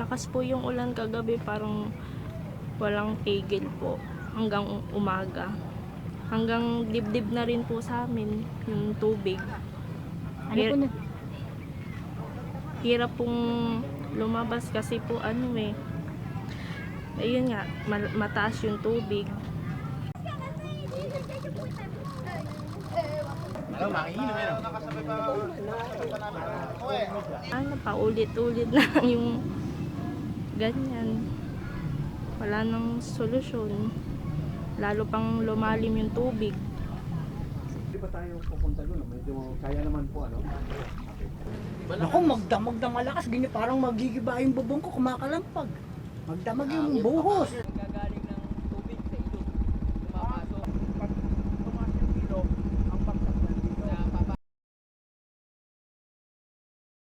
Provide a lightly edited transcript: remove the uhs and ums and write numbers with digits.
Malakas po yung ulan kagabi, parang walang tigil po hanggang umaga. Hanggang dibdib na rin po sa amin yung tubig. Ano po na? Hirap pong lumabas kasi po ayun nga, mataas yung tubig. Paulit-ulit na yung ganyan. Wala nang solusyon. Lalo pang lumalim yung tubig. Hindi pa tayo pupunta doon? Medyo kaya naman po, ano? Ako, magdamag na malakas. Ganyan, parang magigiba yung bubong ko, kumakalampag. Magdamag yung buhos.